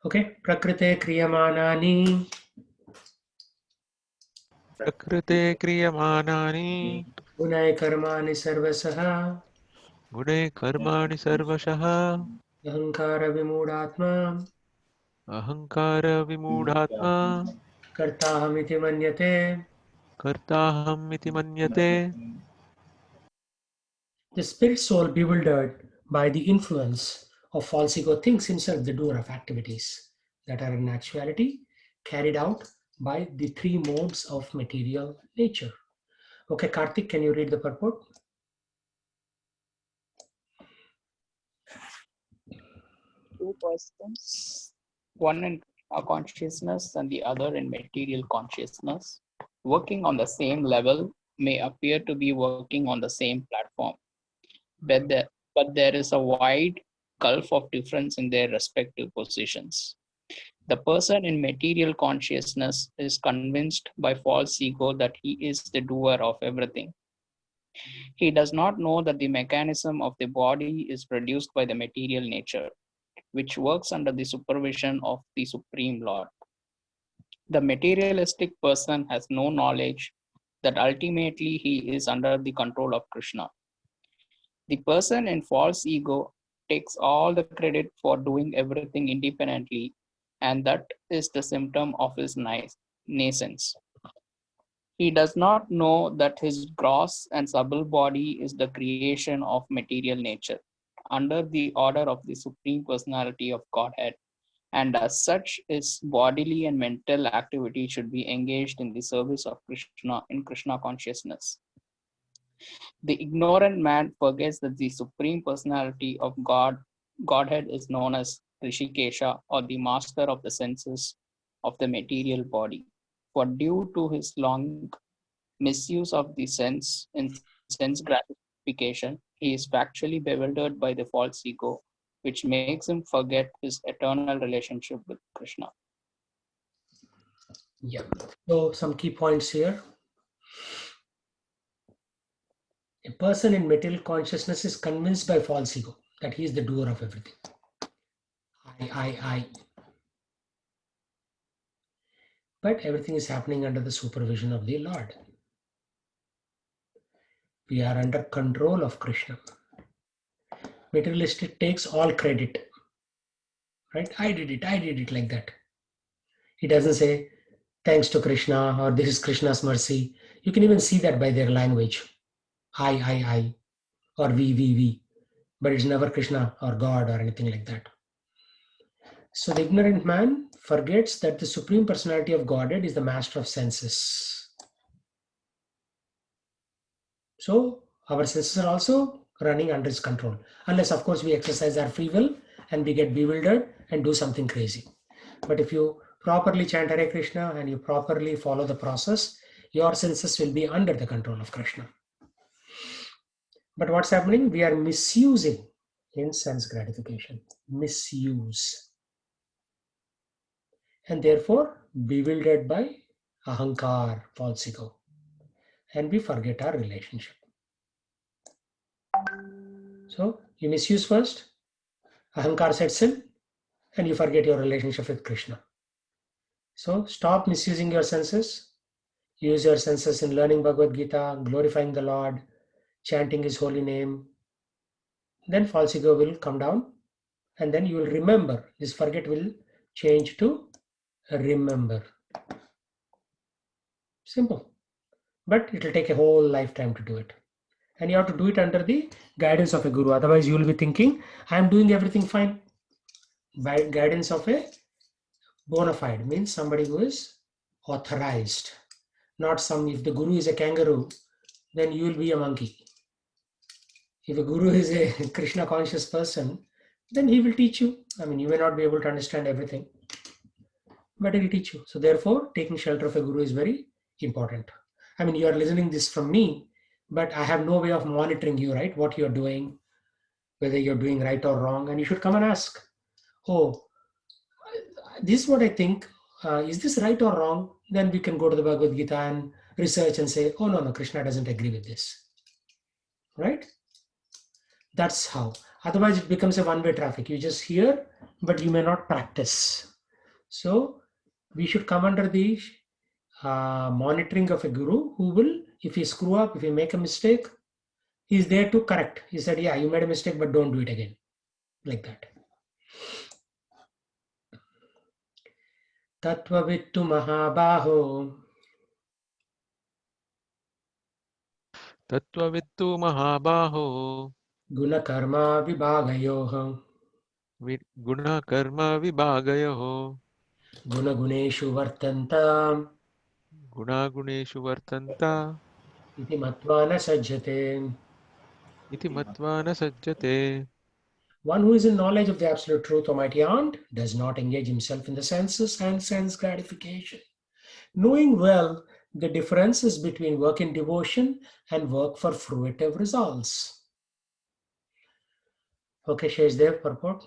Okay, prakrite kriyamanani. Prakrite kriyamanani Gunai karmani sarvasaha. gune karmani sarvashaha Ahankara vimudatma. ahankara vimudhatma Kartahamiti manyate. kartaham iti manyate. The spirit soul bewildered by the influence of false ego thinks himself the doer of activities that are in actuality carried out by the three modes of material nature. Okay, Karthik, can you read the purport? Two persons, one in a consciousness and the other in material consciousness, working on the same level may appear to be working on the same platform, but there is a wide gulf of difference in their respective positions. The person in material consciousness is convinced by false ego that he is the doer of everything. He does not know that the mechanism of the body is produced by the material nature, which works under the supervision of the Supreme Lord. The materialistic person has no knowledge that ultimately he is under the control of Krishna. The person in false ego takes all the credit for doing everything independently, and that is the symptom of his nascence. He does not know that his gross and subtle body is the creation of material nature under the order of the Supreme Personality of Godhead, and as such, his bodily and mental activity should be engaged in the service of Krishna in Krishna consciousness. The ignorant man forgets that the Supreme Personality of Godhead is known as Rishikesha, or the master of the senses of the material body. For due to his long misuse of the sense in sense gratification, he is factually bewildered by the false ego, which makes him forget his eternal relationship with Krishna. Yeah. So some key points here. A person in material consciousness is convinced by false ego that he is the doer of everything. I. But everything is happening under the supervision of the Lord. We are under control of Krishna. Materialistic takes all credit. Right? I did it like that. He doesn't say, thanks to Krishna, or this is Krishna's mercy. You can even see that by their language. I, or we. But it's never Krishna or God or anything like that. So the ignorant man forgets that the Supreme Personality of Godhead is the master of senses. So our senses are also running under his control. Unless, of course, we exercise our free will and we get bewildered and do something crazy. But if you properly chant Hare Krishna and you properly follow the process, your senses will be under the control of Krishna. But what's happening? We are misusing in sense gratification. Misuse. And therefore bewildered by ahankar, false ego. And we forget our relationship. So you misuse first, ahankar sets in, and you forget your relationship with Krishna. So stop misusing your senses. Use your senses in learning Bhagavad Gita, glorifying the Lord, chanting his holy name. Then false ego will come down, and then you will remember. This forget will change to remember. Simple. But it will take a whole lifetime to do it. And you have to do it under the guidance of a guru. Otherwise, you will be thinking, I am doing everything fine. By guidance of a bona fide means somebody who is authorized. Not some, if the guru is a kangaroo, then you will be a monkey. If a guru is a Krishna conscious person, then he will teach you. I mean, you may not be able to understand everything, but he will teach you. So therefore, taking shelter of a guru is very important. I mean, you are listening this from me, but I have no way of monitoring you, right? What you're doing, whether you're doing right or wrong, and you should come and ask, oh, this is what I think. Is this right or wrong? Then we can go to the Bhagavad Gita and research and say, oh, no, Krishna doesn't agree with this. Right? That's how. Otherwise, it becomes a one-way traffic. You just hear, but you may not practice. So we should come under the monitoring of a guru who will, if he screw up, if he make a mistake, he's there to correct. He said, yeah, you made a mistake, but don't do it again. Like that. Tattvavittu Mahabaho Tattvavittu Mahabaho Gunakarma Vibhagayoha Guna Karma Vibhagayoho Gunaguneshu Vartantam Guna Guneshu Vartanta Iti Matvana Sajjate. Iti Matvana Sajjate. One who is in knowledge of the absolute truth, O mighty aunt, does not engage himself in the senses and sense gratification, knowing well the differences between work in devotion and work for fruitive results. Okay, Sheshdev, purport.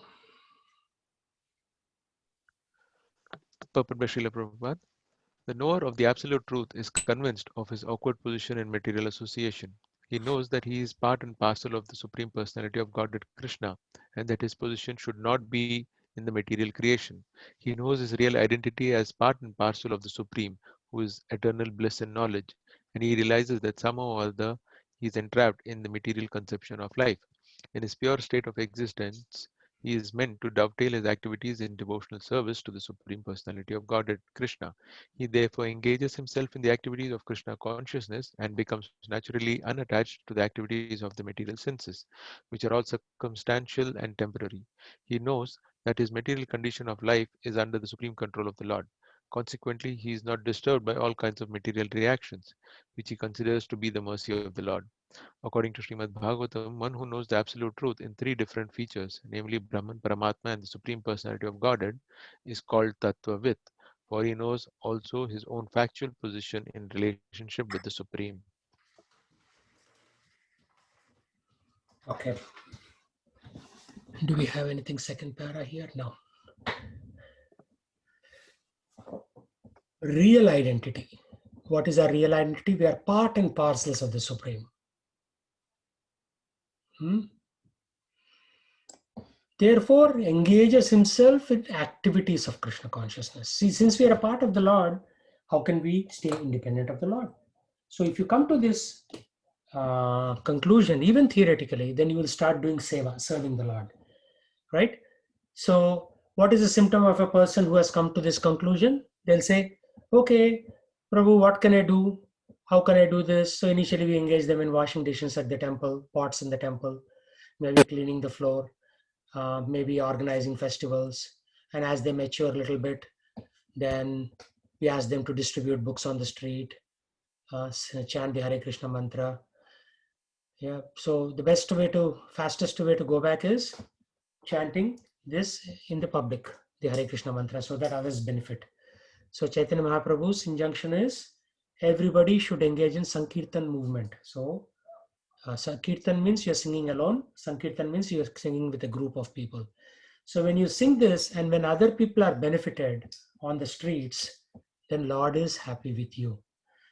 Purport by Srila Prabhupada. The knower of the absolute truth is convinced of his awkward position in material association. He knows that he is part and parcel of the Supreme Personality of Godhead Krishna, and that his position should not be in the material creation. He knows his real identity as part and parcel of the Supreme, who is eternal bliss and knowledge, and he realizes that somehow or other he is entrapped in the material conception of life. In his pure state of existence, he is meant to dovetail his activities in devotional service to the Supreme Personality of Godhead Krishna. He therefore engages himself in the activities of Krishna consciousness and becomes naturally unattached to the activities of the material senses, which are all circumstantial and temporary. He knows that his material condition of life is under the supreme control of the Lord. Consequently, he is not disturbed by all kinds of material reactions, which he considers to be the mercy of the Lord. According to Srimad Bhagavatam, one who knows the absolute truth in three different features, namely Brahman, Paramatma, and the Supreme Personality of Godhead, is called Tattvavit, for he knows also his own factual position in relationship with the Supreme. Okay. Do we have anything second para here? No. Real identity. What is our real identity? We are part and parcels of the Supreme. Therefore, engages himself in activities of Krishna consciousness. See, since we are a part of the Lord, how can we stay independent of the Lord? So if you come to this conclusion, even theoretically, then you will start doing seva, serving the Lord, right? So what is the symptom of a person who has come to this conclusion? They'll say, okay, Prabhu, what can I do? How can I do this? So initially we engage them in washing dishes at the temple, pots in the temple, maybe cleaning the floor, maybe organizing festivals. And as they mature a little bit, then we ask them to distribute books on the street, chant the Hare Krishna mantra. Yeah. So the fastest way to go back is chanting this in the public, the Hare Krishna mantra, so that others benefit. So Chaitanya Mahaprabhu's injunction is everybody should engage in Sankirtan movement. So Sankirtan means you're singing alone. Sankirtan means you're singing with a group of people. So when you sing this and when other people are benefited on the streets, then Lord is happy with you.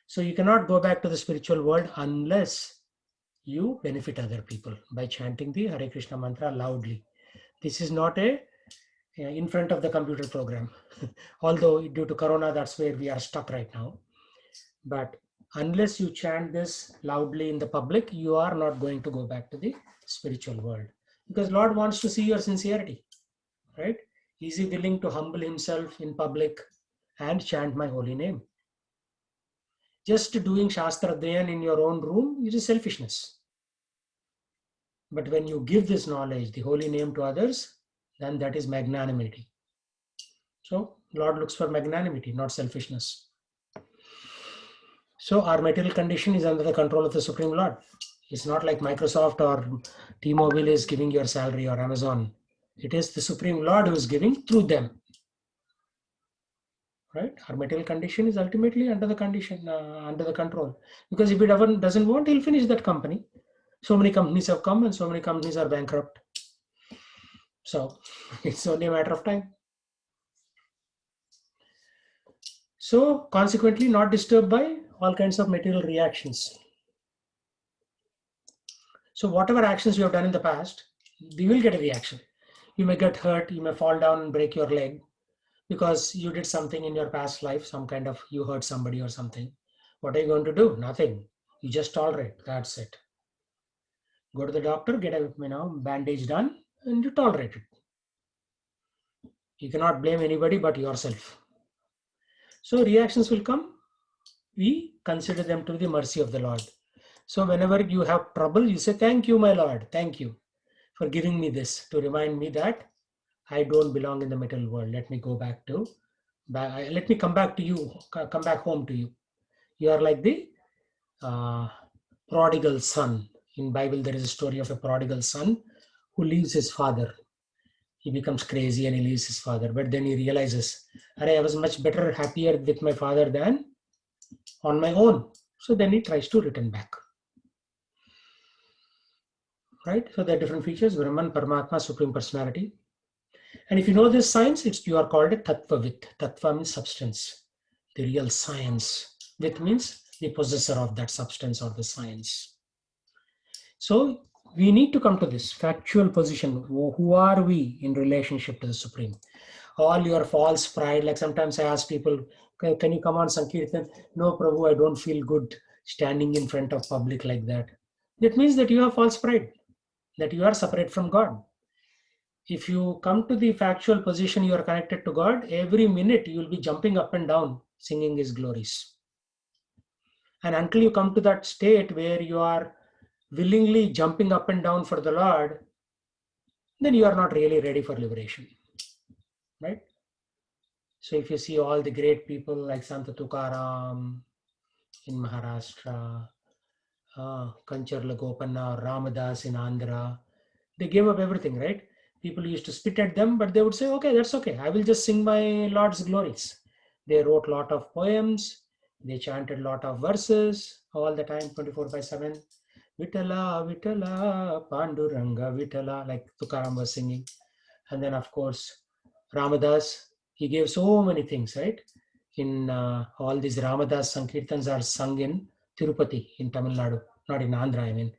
So you cannot go back to the spiritual world unless you benefit other people by chanting the Hare Krishna mantra loudly. This is not in front of the computer program. Although due to Corona, that's where we are stuck right now. But unless you chant this loudly in the public, you are not going to go back to the spiritual world. Because Lord wants to see your sincerity, right? Is he willing to humble himself in public and chant my holy name? Just doing Shastra Adhyayan in your own room is selfishness. But when you give this knowledge, the holy name to others, then that is magnanimity. So Lord looks for magnanimity, not selfishness. So our material condition is under the control of the Supreme Lord. It's not like Microsoft or T-Mobile is giving your salary or Amazon. It is the Supreme Lord who is giving through them. Right? Our material condition is ultimately under the control. Because if it doesn't want, he'll finish that company. So many companies have come and so many companies are bankrupt. So it's only a matter of time. So consequently, not disturbed by all kinds of material reactions. So whatever actions you have done in the past, you will get a reaction. You may get hurt, you may fall down and break your leg, because you did something in your past life, some kind of, you hurt somebody or something. What are you going to do? Nothing. You just tolerate. That's it. Go to the doctor, get a bandage done, and you tolerate it. You cannot blame anybody but yourself. So reactions will come. We consider them to be the mercy of the Lord. So whenever you have trouble, you say, "Thank you, my Lord. Thank you for giving me this to remind me that I don't belong in the material world. Let me go back to, let me come back to you, come back home to you." You are like the uh, prodigal son. In Bible, there is a story of a prodigal son who leaves his father. He becomes crazy and he leaves his father. But then he realizes, I was much better, happier with my father than on my own. So then he tries to return back. Right? So there are different features: Brahman, Paramatma, Supreme Personality. And if you know this science, you are called a Tattvavit. Tattva means substance, the real science. Vit means the possessor of that substance or the science. So we need to come to this factual position. Who are we in relationship to the Supreme? All your false pride, like sometimes I ask people, can you come on Sankirtan? No, Prabhu, I don't feel good standing in front of public like that. That means that you have false pride, that you are separate from God. If you come to the factual position, you are connected to God, every minute you will be jumping up and down, singing His glories. And until you come to that state where you are willingly jumping up and down for the Lord, then you are not really ready for liberation. Right? So if you see all the great people like Sant Tukaram in Maharashtra, Kancharla Gopanna, Ramadas in Andhra, they gave up everything, right? People used to spit at them, but they would say, okay, that's okay. I will just sing my Lord's glories. They wrote a lot of poems. They chanted a lot of verses all the time, 24/7. Vitala, Vitala, Panduranga, Vitala, like Tukaram was singing. And then, of course, Ramadas, he gave so many things, right? In all these Ramadas Sankirtans are sung in Tirupati in Tamil Nadu, not in Andhra, I mean.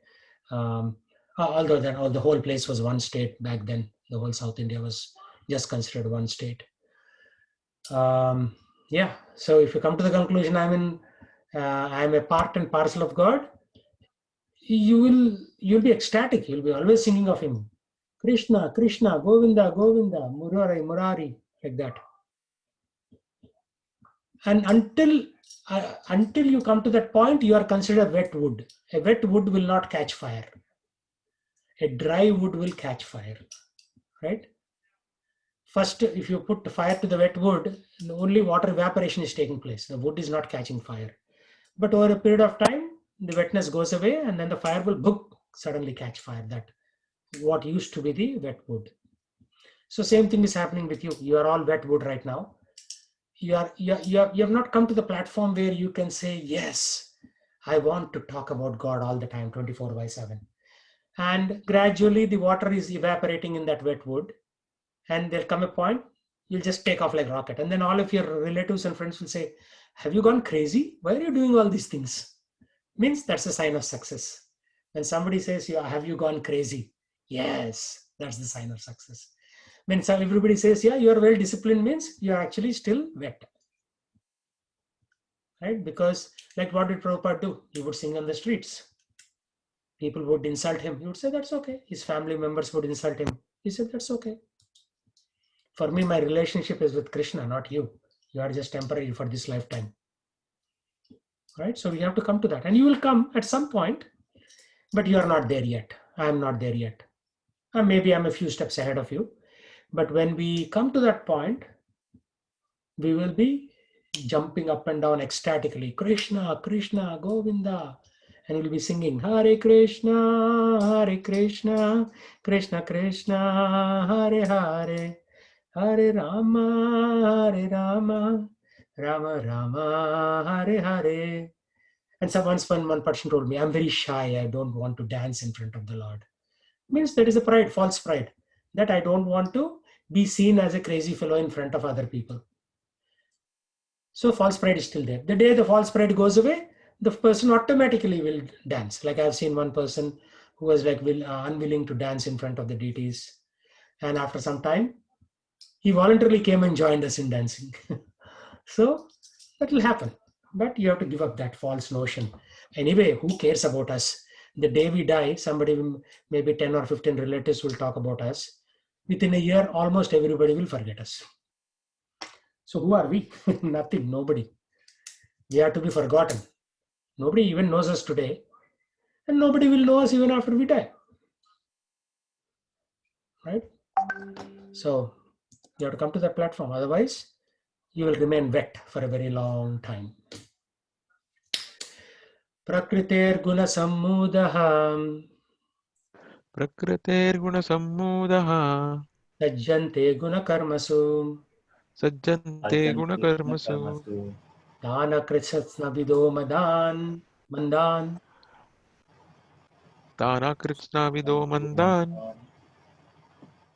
Although the whole place was one state back then, the whole South India was just considered one state. Yeah, so if you come to the conclusion, I'm a part and parcel of God, you'll be ecstatic. You'll be always singing of Him. Krishna, Krishna, Govinda, Govinda, Murari, Murari, like that. And until you come to that point, you are considered wet wood. A wet wood will not catch fire. A dry wood will catch fire, right? First, if you put fire to the wet wood, only water evaporation is taking place. The wood is not catching fire. But over a period of time, the wetness goes away and then the fire will suddenly catch fire. That what used to be the wet wood. So same thing is happening with you. You are all wet wood right now. You have not come to the platform where you can say, yes, I want to talk about God all the time, 24/7. And gradually the water is evaporating in that wet wood. And there'll come a point, you'll just take off like rocket. And then all of your relatives and friends will say, have you gone crazy? Why are you doing all these things? Means that's a sign of success. When somebody says, yeah, have you gone crazy? Yes, that's the sign of success. When everybody says, yeah, you are well disciplined, means you are actually still wet. Right? Because like what did Prabhupada do? He would sing on the streets. People would insult him. He would say, that's okay. His family members would insult him. He said, that's okay. For me, my relationship is with Krishna, not you. You are just temporary for this lifetime. Right? So we have to come to that. And you will come at some point, but you are not there yet. I am not there yet. And maybe I'm a few steps ahead of you. But when we come to that point, we will be jumping up and down ecstatically. Krishna, Krishna, Govinda. And we'll be singing Hare Krishna, Hare Krishna, Krishna Krishna, Hare Hare. Hare Rama, Hare Rama, Rama Rama, Hare Hare. And so once one person told me, I'm very shy. I don't want to dance in front of the Lord. Means that is a pride, false pride, that I don't want to be seen as a crazy fellow in front of other people. So false pride is still there. The day the false pride goes away, the person automatically will dance. Like I've seen one person who was like unwilling to dance in front of the deities. And after some time, He voluntarily came and joined us in dancing. So that will happen. But you have to give up that false notion. Anyway, who cares about us? The day we die, maybe 10 or 15 relatives will talk about us. Within a year, almost everybody will forget us. So who are we? Nothing, nobody. We are to be forgotten. Nobody even knows us today, and nobody will know us even after we die. Right? So you have to come to that platform. Otherwise, you will remain wet for a very long time. प्रकृतेर्गुणसम्मूढः प्रकृतेर्गुणसम्मूढः सज्जन्ते गुणकर्मसु सज्जन्ते गुणकर्मसु दानकृत्स्नविदो मन्दान् तानाकृत्स्नाविदो मन्दान्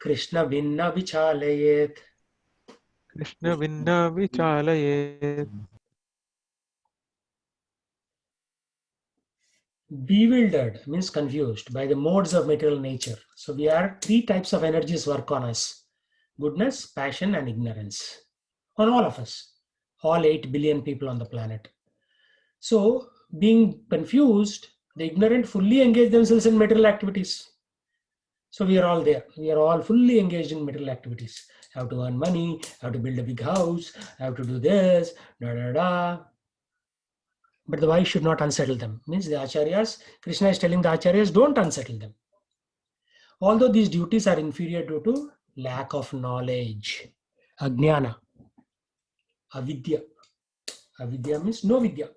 कृष्णभिन्न विचालयेत्. कृष्णभिन्न विचालयेत्. Bewildered means confused by the modes of material nature. So we are three types of energies work on us: goodness, passion, and ignorance. On all of us, all 8 billion people on the planet. So being confused, the ignorant fully engage themselves in material activities. So we are all there. We are all fully engaged in material activities. Have to earn money, have to build a big house, have to do this, da da da. But the why should not unsettle them. Means the acharyas, Krishna is telling the acharyas, don't unsettle them. Although these duties are inferior due to lack of knowledge. Ajnana. Avidya. Avidya means no vidya.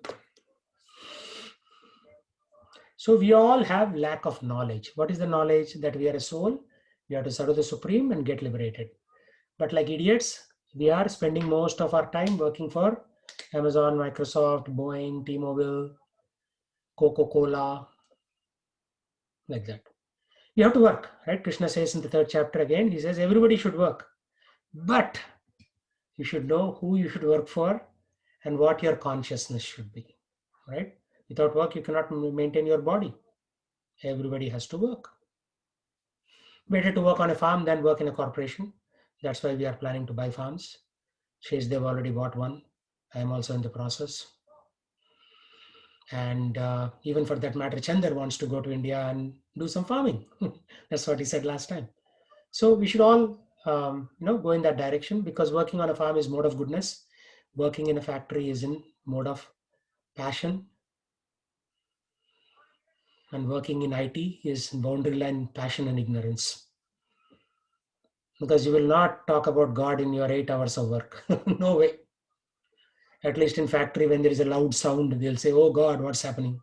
So we all have lack of knowledge. What is the knowledge? That we are a soul. We have to serve the Supreme and get liberated. But like idiots, we are spending most of our time working for Amazon, Microsoft, Boeing, T-Mobile, Coca-Cola, like that. You have to work, right? Krishna says in the 3rd chapter again, he says everybody should work. But you should know who you should work for and what your consciousness should be, right? Without work, you cannot maintain your body. Everybody has to work. Better to work on a farm than work in a corporation. That's why we are planning to buy farms. Says they've already bought one. I am also in the process. And even for that matter, Chandar wants to go to India and do some farming. That's what he said last time. So we should all, go in that direction, because working on a farm is mode of goodness. Working in a factory is in mode of passion. And working in IT is boundary line passion and ignorance. Because you will not talk about God in your 8 hours of work. No way. At least in factory, when there is a loud sound, they'll say, oh God, what's happening?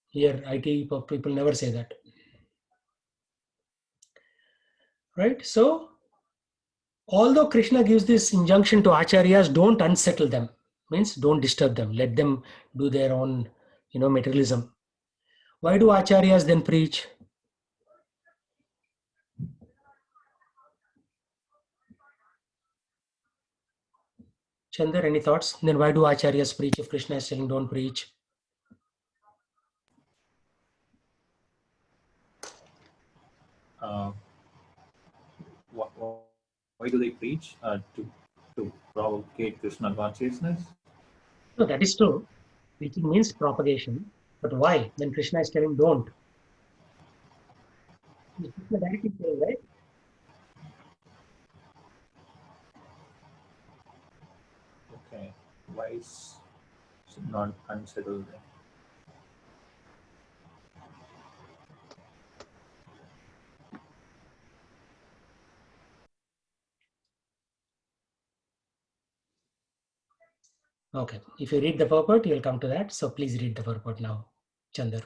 Here, IT people never say that. Right? So, although Krishna gives this injunction to acharyas, don't unsettle them. Means don't disturb them. Let them do their own, materialism. Why do acharyas then preach? Chandar, any thoughts? Then why do acharyas preach if Krishna is saying don't preach? Uh, why do they preach? To provocate Krishna consciousness? No, that is true. Preaching means propagation. But why? When Krishna is telling don't. Krishna directly saying, right? Okay. Why should not unsettle them? Okay. If you read the purport, you'll come to that. So please read the purport now, Chandar.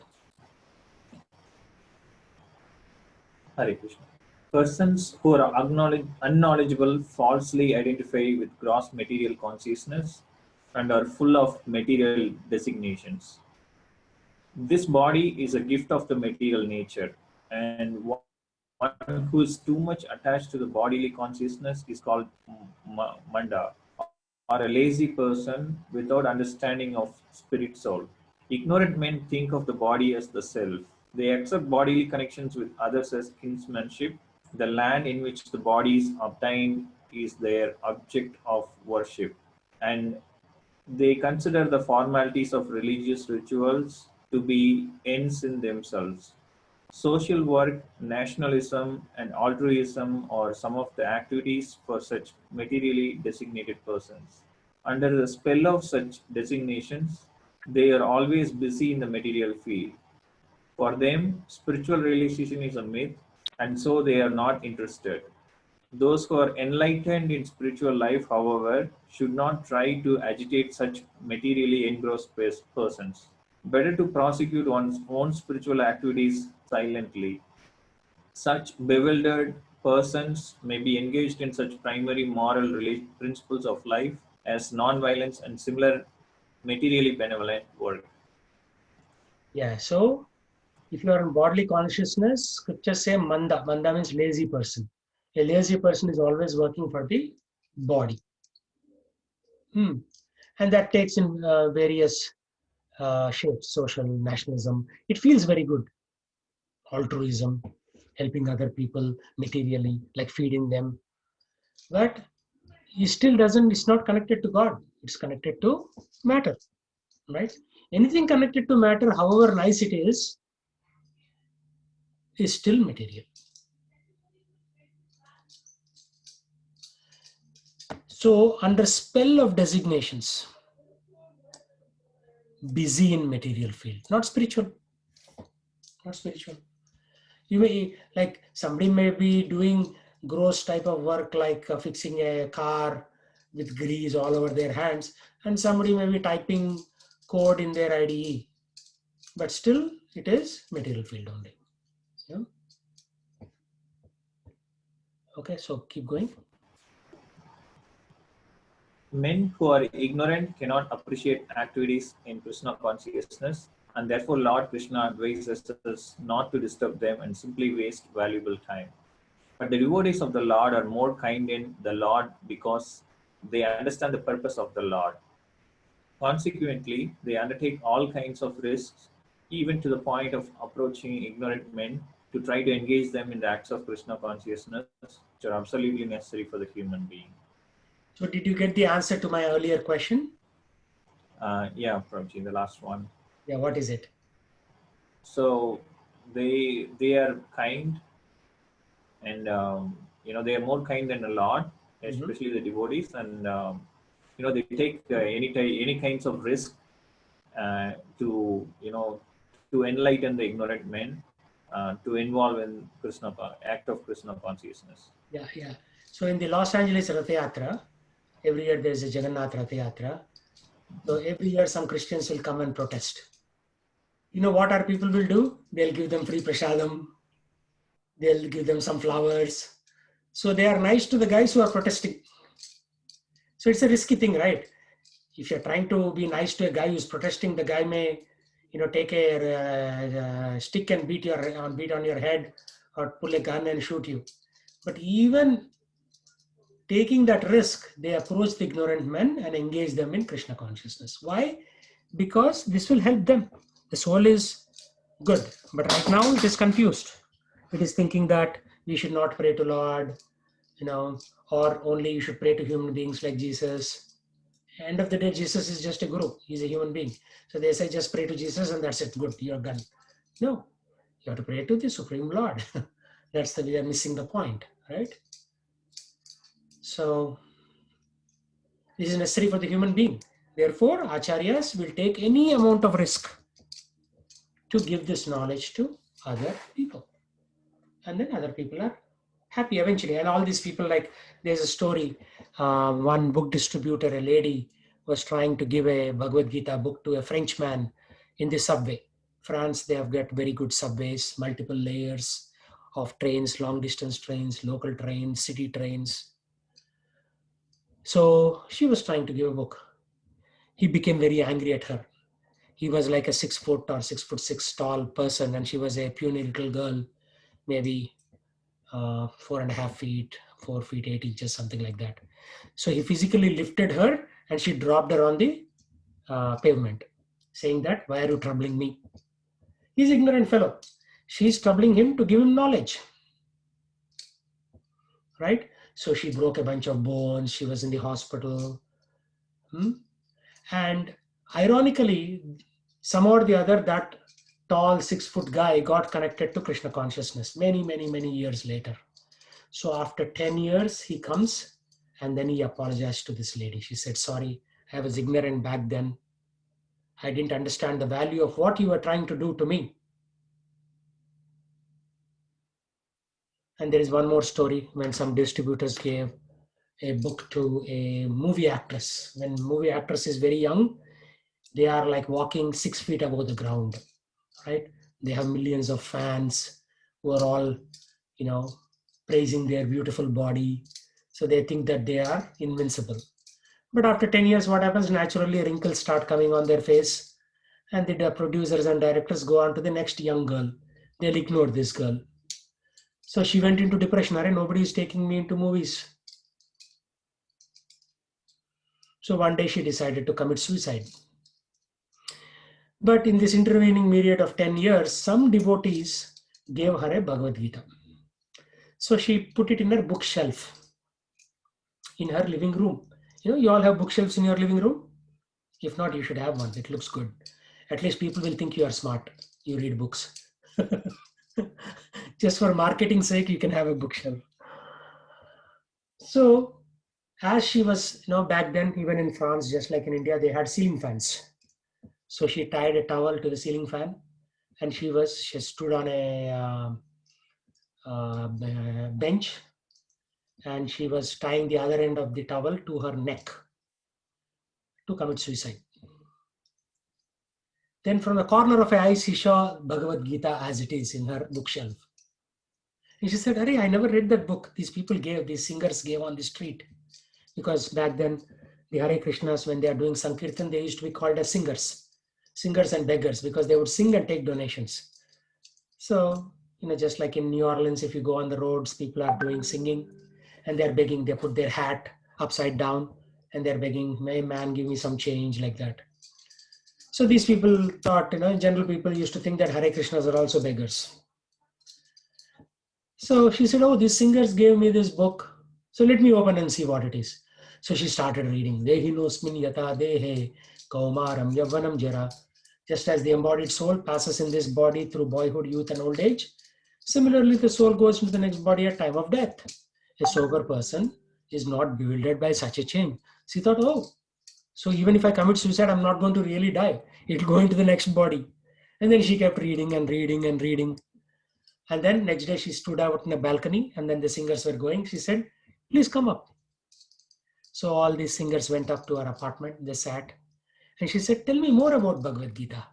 Hare Krishna. Persons who are unknowledgeable falsely identify with gross material consciousness and are full of material designations. This body is a gift of the material nature, and one who is too much attached to the bodily consciousness is called manda, or a lazy person without understanding of spirit soul. Ignorant men think of the body as the self. They accept bodily connections with others as kinsmanship The land in which the body is obtained is their object of worship, and they consider the formalities of religious rituals to be ends in themselves. Social work, nationalism, and altruism are some of the activities for such materially designated persons. Under the spell of such designations, they are always busy in the material field. For them, spiritual realization is a myth, and so they are not interested. Those who are enlightened in spiritual life, however, should not try to agitate such materially engrossed persons. Better to prosecute one's own spiritual activities silently. Such bewildered persons may be engaged in such primary moral principles of life as non-violence and similar materially benevolent work. Yeah, so if you are in bodily consciousness, scriptures say manda. Manda means lazy person. A lazy person is always working for the body. And that takes in various shapes: social, nationalism. It feels very good. Altruism, helping other people materially, like feeding them. But he still doesn't, it's not connected to God. It's connected to matter, right? Anything connected to matter, however nice it is still material. So under spell of designations, busy in material field, not spiritual, not spiritual. You may, like somebody may be doing gross type of work, like fixing a car with grease all over their hands, and somebody may be typing code in their IDE, but still it is material field only. Yeah. Okay, so keep going. Men who are ignorant cannot appreciate activities in Krishna consciousness, and therefore Lord Krishna advises us not to disturb them and simply waste valuable time. But the devotees of the Lord are more kind in the Lord because they understand the purpose of the Lord. Consequently, they undertake all kinds of risks, even to the point of approaching ignorant men to try to engage them in the acts of Krishna consciousness, which are absolutely necessary for the human being. So did you get the answer to my earlier question? Yeah, Prabhuji, the last one. Yeah, what is it? So they are kind, and they are more kind than a lot, especially the devotees, and they take any kinds of risk to enlighten the ignorant men, to involve in act of Krishna consciousness. Yeah, yeah. So in the Los Angeles Rath Yatra, every year there's a Jagannath Rath Yatra. So every year some Christians will come and protest. You know what our people will do? They'll give them free prasadam. They'll give them some flowers. So they are nice to the guys who are protesting. So it's a risky thing, right? If you're trying to be nice to a guy who's protesting, the guy may, take a stick and beat on your head, or pull a gun and shoot you. But even taking that risk, they approach the ignorant men and engage them in Krishna consciousness. Why? Because this will help them. The soul is good, but right now it is confused. It is thinking that we should not pray to Lord, or only you should pray to human beings like Jesus. End of the day, Jesus is just a guru. He's a human being. So they say just pray to Jesus and that's it. Good, you're done. No, you have to pray to the Supreme Lord. We are missing the point, right? So this is necessary for the human being. Therefore, acharyas will take any amount of risk to give this knowledge to other people. And then other people are happy eventually. And all these people, like there's a story, one book distributor, a lady, was trying to give a Bhagavad Gita book to a Frenchman in the subway. France, they have got very good subways, multiple layers of trains, long distance trains, local trains, city trains. So she was trying to give a book. He became very angry at her. He was like a 6 foot or 6'6" tall person, and she was a puny little girl, maybe 4.5 feet, 4 feet 8 inches, something like that. So he physically lifted her and she dropped her on the pavement, saying that, why are you troubling me? He's an ignorant fellow. She's troubling him to give him knowledge. right? So she broke a bunch of bones. She was in the hospital. And ironically, somehow or the other, that tall 6 foot guy got connected to Krishna consciousness many, many, many years later. So after 10 years, he comes and then he apologized to this lady. She said, sorry, I was ignorant back then. I didn't understand the value of what you were trying to do to me. And there is one more story when some distributors gave a book to a movie actress. When movie actress is very young, they are like walking 6 feet above the ground, right? They have millions of fans who are all, praising their beautiful body. So they think that they are invincible. But after 10 years, what happens? Naturally, wrinkles start coming on their face, and the producers and directors go on to the next young girl. They'll ignore this girl. So she went into depression. Nobody is taking me into movies. So one day she decided to commit suicide. But in this intervening period of 10 years, some devotees gave her a Bhagavad Gita. So she put it in her bookshelf in her living room. You all have bookshelves in your living room? If not, you should have one. It looks good. At least people will think you are smart. You read books. Just for marketing sake, you can have a bookshelf. So as she was, back then, even in France, just like in India, they had ceiling fans. So she tied a towel to the ceiling fan, and she stood on a bench, and she was tying the other end of the towel to her neck to commit suicide. Then from the corner of her eye, she saw Bhagavad Gita as it is in her bookshelf. And she said, I never read that book. These singers gave on the street. Because back then, the Hare Krishnas, when they are doing Sankirtan, they used to be called as singers and beggars, because they would sing and take donations. So, just like in New Orleans, if you go on the roads, people are doing singing and they're begging. They put their hat upside down and they're begging, "Hey man, give me some change," like that. So these people thought, general people used to think that Hare Krishnas are also beggars. So she said, oh, these singers gave me this book. So let me open and see what it is. So she started reading. Dehinosmin yata dehe kaumaram yavanam jara. Just as the embodied soul passes in this body through boyhood, youth, and old age, similarly, the soul goes into the next body at time of death. A sober person is not bewildered by such a change. She thought, oh, so even if I commit suicide, I'm not going to really die. It'll go into the next body. And then she kept reading and reading and reading. And then next day she stood out in a balcony, and then the singers were going. She said, please come up. So all these singers went up to her apartment. They sat. And she said, tell me more about Bhagavad Gita.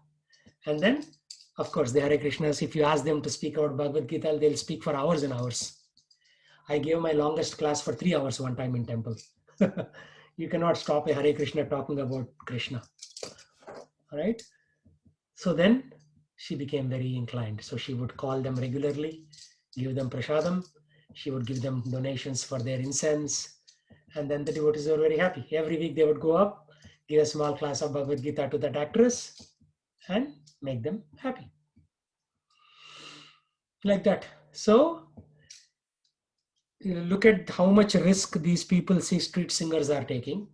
And then, of course, the Hare Krishnas, if you ask them to speak about Bhagavad Gita, they'll speak for hours and hours. I gave my longest class for 3 hours one time in temple. You cannot stop a Hare Krishna talking about Krishna. All right. So then she became very inclined. So she would call them regularly, give them prasadam. She would give them donations for their incense. And then the devotees were very happy. Every week they would go up, give a small class of Bhagavad Gita to that actress and make them happy. Like that. So look at how much risk these people, see, street singers are taking,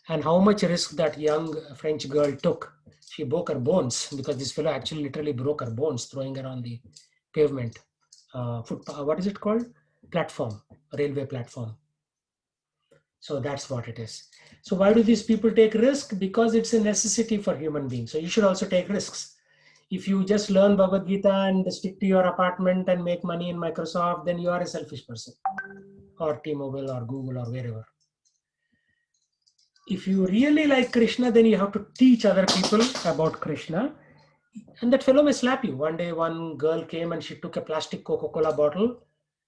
and how much risk that young French girl took. She broke her bones because this fellow actually literally broke her bones throwing her on the pavement. What is it called? Platform, railway platform. So that's what it is. So why do these people take risk? Because it's a necessity for human beings. So you should also take risks. If you just learn Bhagavad Gita and stick to your apartment and make money in Microsoft, then you are a selfish person, or T-Mobile or Google or wherever. If you really like Krishna, then you have to teach other people about Krishna. And that fellow may slap you. One day, one girl came and she took a plastic Coca-Cola bottle,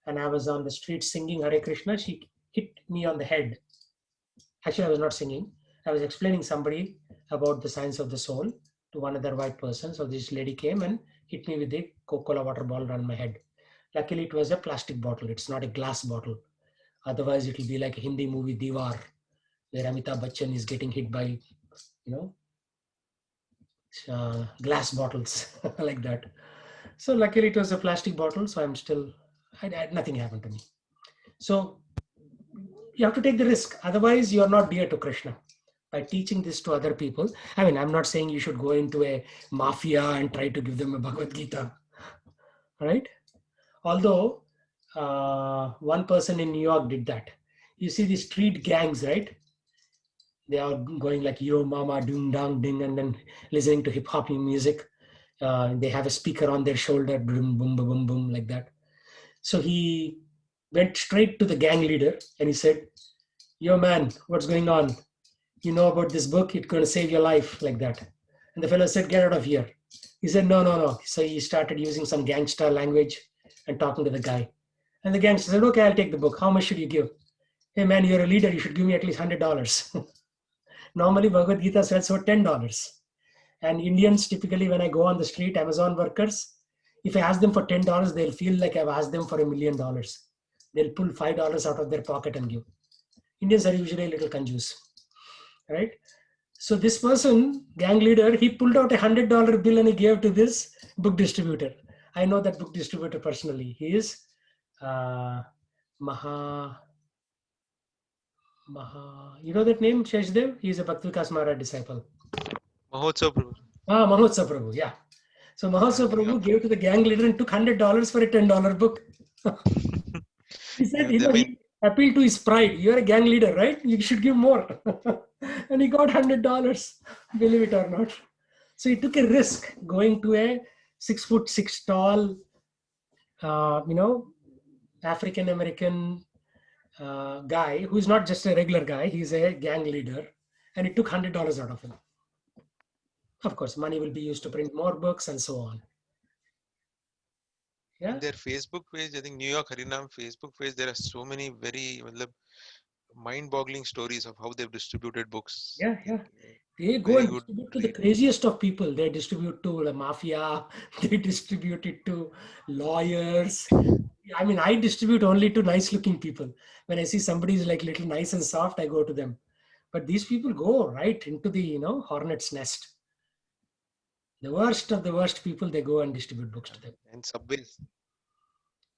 and I was on the street singing Hare Krishna. She hit me on the head. Actually, I was not singing. I was explaining somebody about the science of the soul to one other white person. So this lady came and hit me with the Coca-Cola water bottle on my head. Luckily, it was a plastic bottle. It's not a glass bottle. Otherwise, it will be like a Hindi movie Diwar, where Amitabh Bachchan is getting hit by, glass bottles like that. So luckily it was a plastic bottle. So nothing happened to me. So You have to take the risk. Otherwise, you are not dear to Krishna. By teaching this to other people, I mean, I'm not saying you should go into a mafia and try to give them a Bhagavad Gita, right? Although one person in New York did that. You see these street gangs, right? They are going like yo mama ding dong ding and then listening to hip hop music. They have a speaker on their shoulder, boom boom boom boom boom like that. So he went straight to the gang leader and he said, "Yo man, what's going on? You know about this book? It's going to save your life," like that. And the fellow said, "Get out of here." He said, "No, no, no." So he started using some gangster language and talking to the guy. And the gangster said, "Okay, I'll take the book. How much should you give?" "Hey man, you're a leader. You should give me at least $100." Normally, Bhagavad Gita sells for $10. And Indians, typically, when I go on the street, Amazon workers, if I ask them for $10, they'll feel like I've asked them for $1,000,000. They'll pull $5 out of their pocket and give. Indians are usually a little conjuice, right? So this person, gang leader, he pulled out $100 bill and he gave to this book distributor. I know that book distributor personally. He is Maha, you know that name, Sheshdev? He is a Bhakti Vikas Maharaj disciple. Mahotsav Prabhu. Mahotsav Prabhu, yeah. So Mahotsav Prabhu gave to the gang leader and took $100 for a $10 book. He said, Yeah, he appealed to his pride. You're a gang leader, right? You should give more. And he got $100, believe it or not. So he took a risk going to a 6'6" tall, African American guy who's not just a regular guy. He's a gang leader, and he took $100 out of him. Of course, money will be used to print more books and so on. Yeah. In their Facebook page, I think New York Harinam Facebook page, there are so many very mind-boggling stories of how they've distributed books. Yeah, yeah. They go Very and good distribute to the read. craziest of people. They distribute to the mafia. They distribute it to lawyers. I mean, I distribute only to nice-looking people. When I see somebody's like little nice and soft, I go to them. But these people go right into the hornet's nest. The worst of the worst people, they go and distribute books to them. And subways.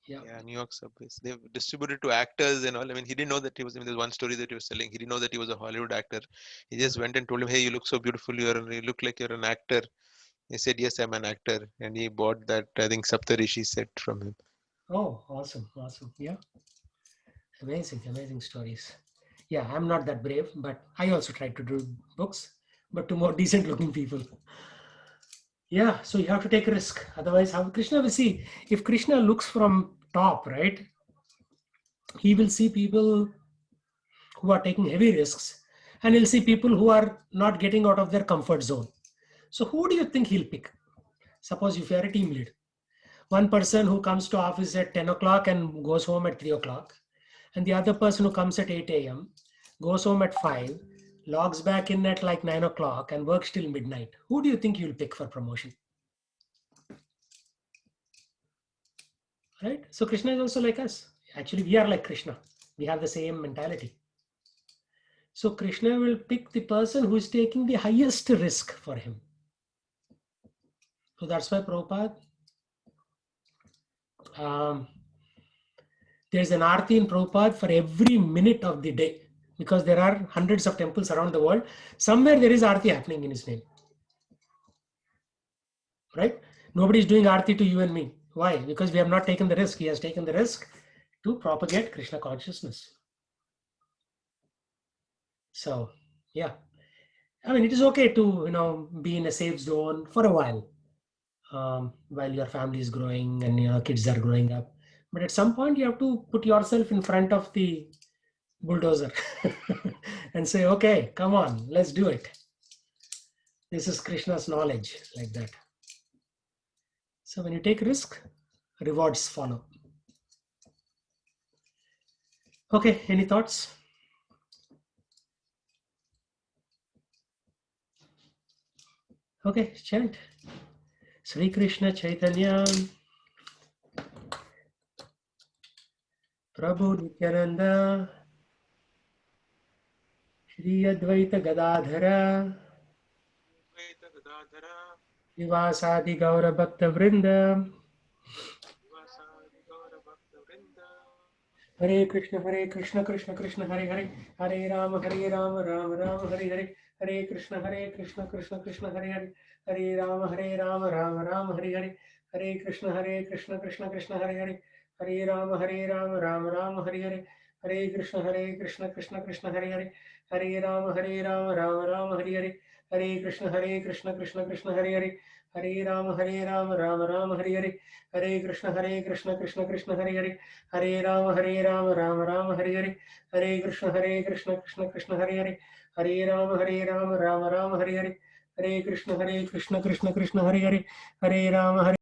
Yeah. Yeah, New York subways. They've distributed to actors and all. I mean, he didn't know that he was. I mean, there's one story that he was selling. He didn't know that he was a Hollywood actor. He just went and told him, "Hey, you look so beautiful. You look like you're an actor." He said, "Yes, I'm an actor," and he bought that. I think Saptarishi set from him. Oh, awesome, awesome. Yeah. Amazing, amazing stories. Yeah, I'm not that brave, but I also try to do books, but to more decent looking people. Yeah, so you have to take a risk. Otherwise, how Krishna will see? If Krishna looks from top, right, he will see people who are taking heavy risks, and he'll see people who are not getting out of their comfort zone. So who do you think he'll pick? Suppose if you are a team lead, one person who comes to office at 10 o'clock and goes home at 3 o'clock, and the other person who comes at 8 a.m., goes home at 5, logs back in at like 9 o'clock and works till midnight. Who do you think you'll pick for promotion? Right? So Krishna is also like us. Actually, we are like Krishna. We have the same mentality. So Krishna will pick the person who is taking the highest risk for him. So that's why Prabhupada, there's an arti in Prabhupada for every minute of the day, because there are hundreds of temples around the world. Somewhere there is arti happening in his name. Right? Nobody is doing arti to you and me. Why? Because we have not taken the risk. He has taken the risk to propagate Krishna consciousness. So, yeah. I mean, it is okay to, be in a safe zone for a while your family is growing and kids are growing up. But at some point, you have to put yourself in front of the bulldozer and say, okay, come on, let's do it. This is Krishna's knowledge, like that. So when you take risk, rewards follow. Okay, any thoughts? Okay, chant. Sri Krishna Chaitanya Prabhu Nityananda Shri Advaita Gadadhara Nivasadi Gaura Bhakta Vrinda Hare Krishna, Krishna Krishna, Hare Hare, Hare Rama, Rama Rama, Hare Hare, Hare Krishna, Krishna Krishna, Hare Hare, Hare Rama, Rama Hare Hare, Hare Krishna, Krishna Krishna, Hare Hare, Hare Rama, Rama Hare Hare, Hare Krishna, Krishna Krishna, Hare Hare, Hare Rama, Rama Hare Hare, Hare Krishna, Krishna Hare Hare, Hare Rama, Rama Hare Hare, Hare Krishna, Krishna Hare Hare, Hare Rama, Rama Hare Hare, Hare Krishna, Krishna Hare Hare, Hare Rama, Rama Hare Hare, Hare Krishna, Krishna Hare Hare, Hare Rama, Hare